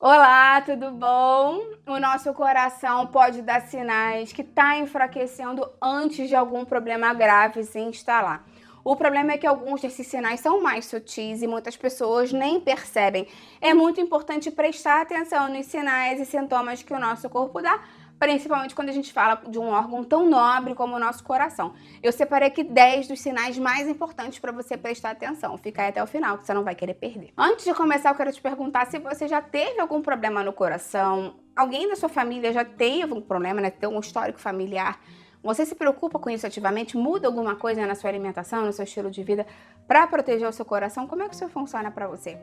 Olá, tudo bom? O nosso coração pode dar sinais que está enfraquecendo antes de algum problema grave se instalar. O problema é que alguns desses sinais são mais sutis e muitas pessoas nem percebem. É muito importante prestar atenção nos sinais e sintomas que o nosso corpo dá, principalmente quando a gente fala de um órgão tão nobre como o nosso coração. Eu separei aqui 10 dos sinais mais importantes para você prestar atenção. Fica aí até o final, que você não vai querer perder. Antes de começar, eu quero te perguntar se você já teve algum problema no coração, alguém da sua família já teve algum problema, né? Tem um histórico familiar. Você se preocupa com isso ativamente? Muda alguma coisa na sua alimentação, no seu estilo de vida para proteger o seu coração? Como é que isso funciona para você?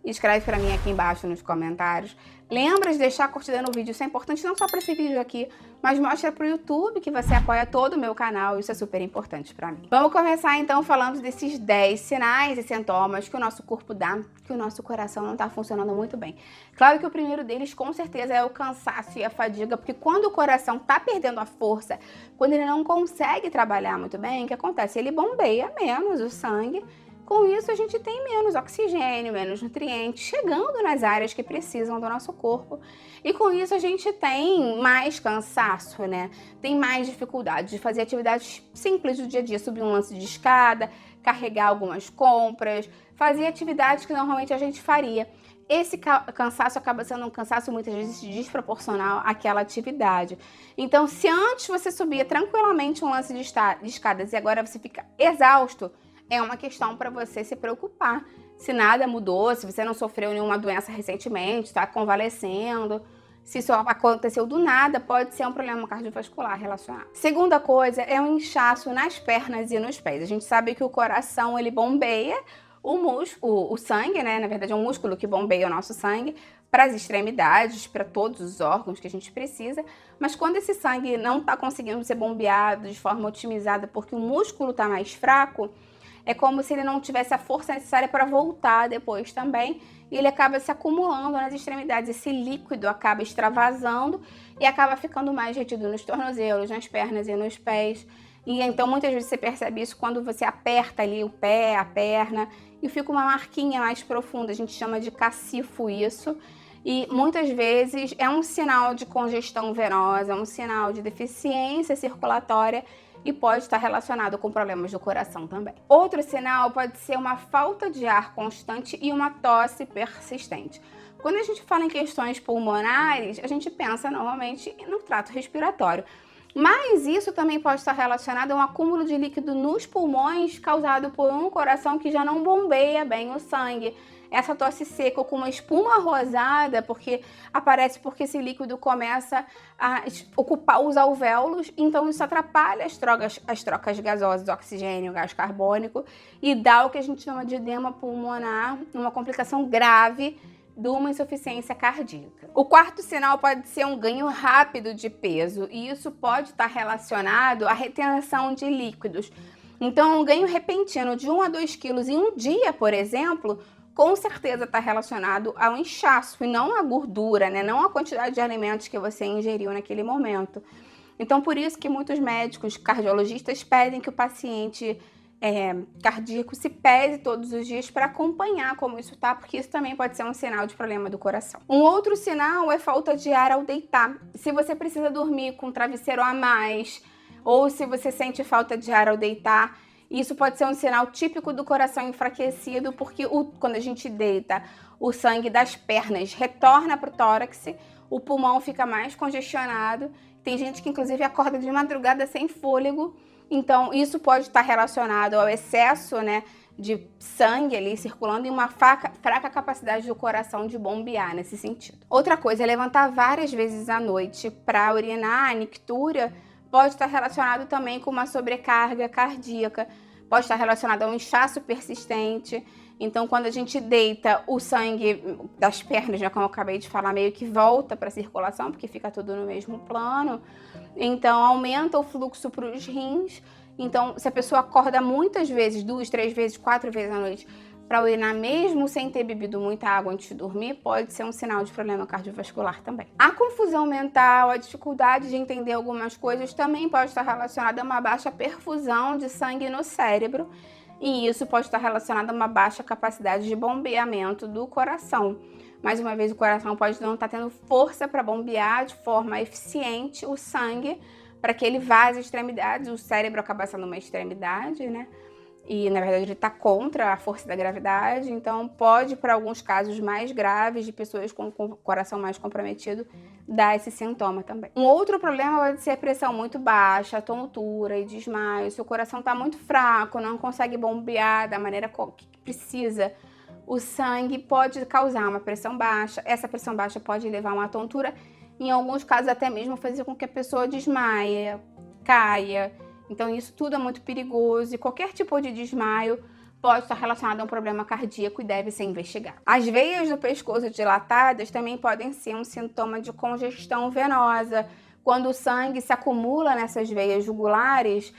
Escreve para mim aqui embaixo nos comentários. Lembra de deixar a curtida no vídeo, isso é importante não só para esse vídeo aqui, mas mostra para o YouTube que você apoia todo o meu canal, isso é super importante para mim. Vamos começar então falando desses 10 sinais e sintomas que o nosso corpo dá, que o nosso coração não está funcionando muito bem. Claro que o primeiro deles com certeza é o cansaço e a fadiga, porque quando o coração está perdendo a força, quando ele não consegue trabalhar muito bem, o que acontece? Ele bombeia menos o sangue. Com isso, a gente tem menos oxigênio, menos nutrientes chegando nas áreas que precisam do nosso corpo. E com isso, a gente tem mais cansaço, né? Tem mais dificuldade de fazer atividades simples do dia a dia, subir um lance de escada, carregar algumas compras, fazer atividades que normalmente a gente faria. Esse cansaço acaba sendo um cansaço muitas vezes desproporcional àquela atividade. Então, se antes você subia tranquilamente um lance de escadas e agora você fica exausto, é uma questão para você se preocupar. Se nada mudou, se você não sofreu nenhuma doença recentemente, está convalescendo, se isso aconteceu do nada, pode ser um problema cardiovascular relacionado. Segunda coisa é um inchaço nas pernas e nos pés. A gente sabe que o coração, ele bombeia o sangue, né? Na verdade, é um músculo que bombeia o nosso sangue para as extremidades, para todos os órgãos que a gente precisa, mas quando esse sangue não está conseguindo ser bombeado de forma otimizada porque o músculo está mais fraco, é como se ele não tivesse a força necessária para voltar depois também, e ele acaba se acumulando nas extremidades. Esse líquido acaba extravasando e acaba ficando mais retido nos tornozelos, nas pernas e nos pés. E então muitas vezes você percebe isso quando você aperta ali o pé, a perna, e fica uma marquinha mais profunda, a gente chama de cacifo isso. E muitas vezes é um sinal de congestão venosa, um sinal de deficiência circulatória e pode estar relacionado com problemas do coração também. Outro sinal pode ser uma falta de ar constante e uma tosse persistente. Quando a gente fala em questões pulmonares, a gente pensa normalmente no trato respiratório. Mas isso também pode estar relacionado a um acúmulo de líquido nos pulmões causado por um coração que já não bombeia bem o sangue. Essa tosse seca com uma espuma rosada, aparece porque esse líquido começa a ocupar os alvéolos, então isso atrapalha as trocas gasosas, oxigênio, gás carbônico, e dá o que a gente chama de edema pulmonar, uma complicação grave de uma insuficiência cardíaca. O quarto sinal pode ser um ganho rápido de peso, e isso pode estar relacionado à retenção de líquidos. Então, um ganho repentino de 1 a 2 quilos em um dia, por exemplo, com certeza está relacionado ao inchaço e não à gordura, né? Não à quantidade de alimentos que você ingeriu naquele momento. Então, por isso que muitos médicos, cardiologistas, pedem que o paciente cardíaco se pese todos os dias para acompanhar como isso tá, porque isso também pode ser um sinal de problema do coração. Um outro sinal é falta de ar ao deitar. Se você precisa dormir com um travesseiro a mais, ou se você sente falta de ar ao deitar, isso pode ser um sinal típico do coração enfraquecido, porque quando a gente deita, o sangue das pernas retorna para o tórax, o pulmão fica mais congestionado. Tem gente que inclusive acorda de madrugada sem fôlego, então isso pode estar relacionado ao excesso, né, de sangue ali circulando e uma fraca capacidade do coração de bombear nesse sentido. Outra coisa é levantar várias vezes à noite para urinar, a nictúria, pode estar relacionado também com uma sobrecarga cardíaca, pode estar relacionado a um inchaço persistente. Então, quando a gente deita, o sangue das pernas, né, como eu acabei de falar, meio que volta para a circulação, porque fica tudo no mesmo plano. Então, aumenta o fluxo para os rins. Então, se a pessoa acorda muitas vezes, 2, 3 vezes, 4 vezes à noite, para urinar mesmo sem ter bebido muita água antes de dormir, pode ser um sinal de problema cardiovascular também. A confusão mental, a dificuldade de entender algumas coisas também pode estar relacionada a uma baixa perfusão de sangue no cérebro, e isso pode estar relacionado a uma baixa capacidade de bombeamento do coração. Mais uma vez, o coração pode não estar tendo força para bombear de forma eficiente o sangue para que ele vá às extremidades. O cérebro acaba sendo uma extremidade, né? E, na verdade, ele está contra a força da gravidade, então pode, para alguns casos mais graves, de pessoas com o coração mais comprometido, dar esse sintoma também. Um outro problema pode ser a pressão muito baixa, tontura e desmaio. Se o coração está muito fraco, não consegue bombear da maneira que precisa, o sangue pode causar uma pressão baixa. Essa pressão baixa pode levar a uma tontura, em alguns casos até mesmo fazer com que a pessoa desmaie, caia. Então isso tudo é muito perigoso e qualquer tipo de desmaio pode estar relacionado a um problema cardíaco e deve ser investigado. As veias do pescoço dilatadas também podem ser um sintoma de congestão venosa. Quando o sangue se acumula nessas veias jugulares,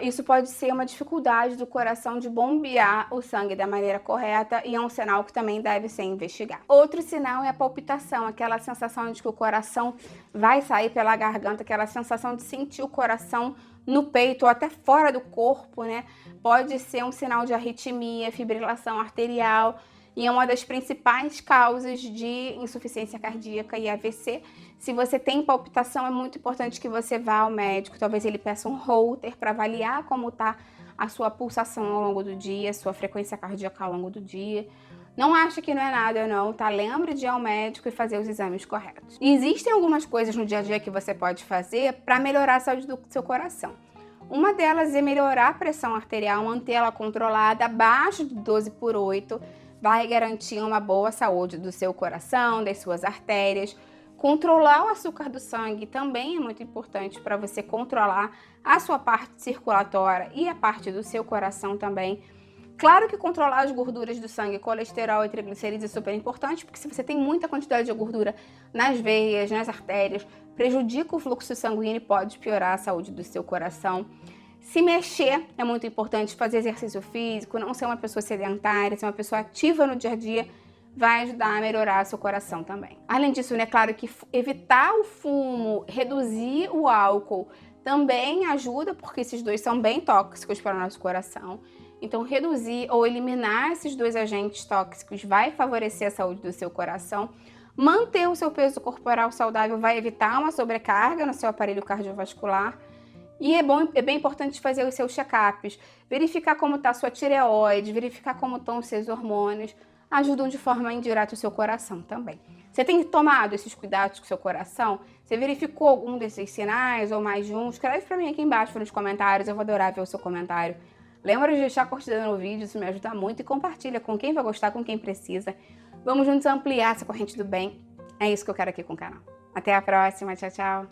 isso pode ser uma dificuldade do coração de bombear o sangue da maneira correta e é um sinal que também deve ser investigado. Outro sinal é a palpitação, aquela sensação de que o coração vai sair pela garganta, aquela sensação de sentir o coração no peito ou até fora do corpo, né? Pode ser um sinal de arritmia, fibrilação arterial e é uma das principais causas de insuficiência cardíaca e AVC. Se você tem palpitação, é muito importante que você vá ao médico, talvez ele peça um Holter para avaliar como está a sua pulsação ao longo do dia, a sua frequência cardíaca ao longo do dia. Não acha que não é nada, não, tá? Lembre de ir ao médico e fazer os exames corretos. E existem algumas coisas no dia a dia que você pode fazer para melhorar a saúde do seu coração. Uma delas é melhorar a pressão arterial, mantê-la controlada abaixo de 12/8, vai garantir uma boa saúde do seu coração, das suas artérias. Controlar o açúcar do sangue também é muito importante para você controlar a sua parte circulatória e a parte do seu coração também. Claro que controlar as gorduras do sangue, colesterol e triglicerídeos é super importante, porque se você tem muita quantidade de gordura nas veias, nas artérias, prejudica o fluxo sanguíneo e pode piorar a saúde do seu coração. Se mexer é muito importante, fazer exercício físico, não ser uma pessoa sedentária, ser uma pessoa ativa no dia a dia, vai ajudar a melhorar o seu coração também. Além disso, é claro que evitar o fumo, reduzir o álcool também ajuda, porque esses dois são bem tóxicos para o nosso coração. Então, reduzir ou eliminar esses dois agentes tóxicos vai favorecer a saúde do seu coração. Manter o seu peso corporal saudável vai evitar uma sobrecarga no seu aparelho cardiovascular. E é bem importante fazer os seus check-ups, verificar como está a sua tireoide, verificar como estão os seus hormônios, ajudam de forma indireta o seu coração também. Você tem tomado esses cuidados com o seu coração? Você verificou algum desses sinais ou mais de um? Escreve para mim aqui embaixo nos comentários, eu vou adorar ver o seu comentário. Lembra de deixar a curtida no vídeo, isso me ajuda muito, e compartilha com quem vai gostar, com quem precisa. Vamos juntos ampliar essa corrente do bem. É isso que eu quero aqui com o canal. Até a próxima, tchau, tchau!